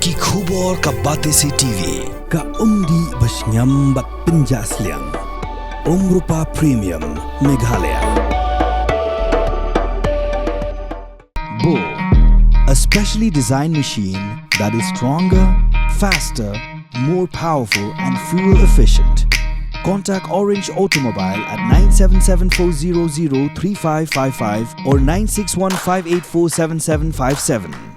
Ki khubor ka bate se TV. Ka umdi basnyam bat penjas liang. Rupa Premium Meghalaya. Bo, a specially designed machine that is stronger, faster, more powerful and fuel efficient. Contact Orange Automobile at 977-400-3555 or 961-584-7757.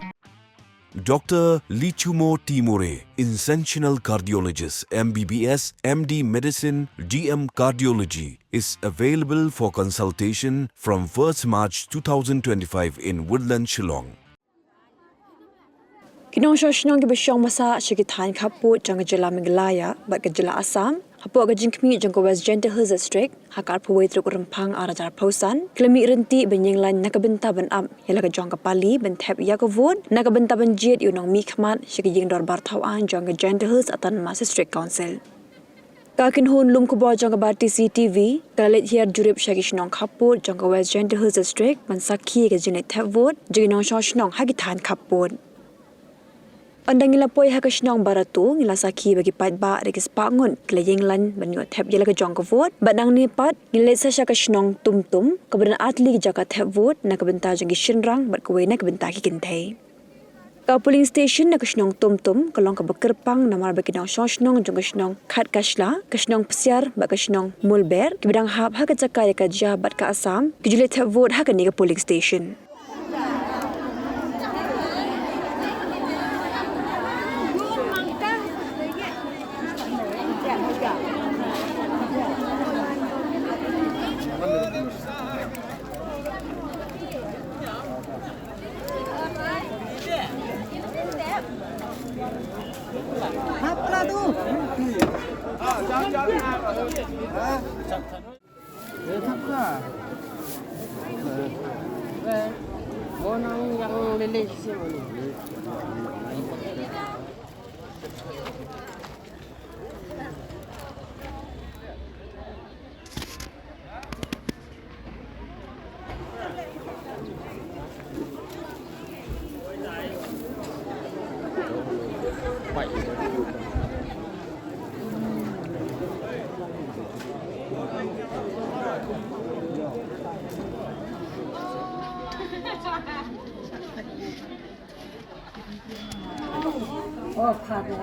Dr. Lichumo Timore, Interventional Cardiologist, MBBS, MD Medicine, DM Cardiology, is available for consultation from 1st March 2025 in Woodland, Shnong. Kinong Shnong ke besyong masa syikitan Khappud jang Jela Meghalaya bat ke Jela Assam hapo ke Kmie jang West Gentle Hills District hakar pawai truk rempang arajar pausan klemi renti benyenglan nakabenta ban am yala ke jang Pali ban Thep Khun nakabenta ban jet yunong mi khmat syikijing dor bar thawan jang Gentle Hills atan mas District Council Kakin hun lum kubo jang bati CTV kalet hier jurip syaki Shnong Khappud jang West Gentle Hills District ban sakhi ke jinet Thep vote jinong Shnong hagitan Khappud Andang ngila poi haka Shnong baratu ngila sakhi bagi pat ba regis pangun klayeng lan banyo Thep yala ka jong ka vote badang ni pat ngila sa syaka Shnong tumtum kabadan atli jaka Thep vote na kabenta jang shinrang bat kuway na kabenta ki kintay ka polling station na ka Shnong tumtum kalong ka bakerpang na mar bagi Shnong jang ka Shnong khat kasla ka Shnong psiar ba ka Shnong mulber kibidang hab haka jaka ka jah bat ka Assam kijule Thep vote haka ni ka polling station Orang yang leleh semua ni. Oh, pardon.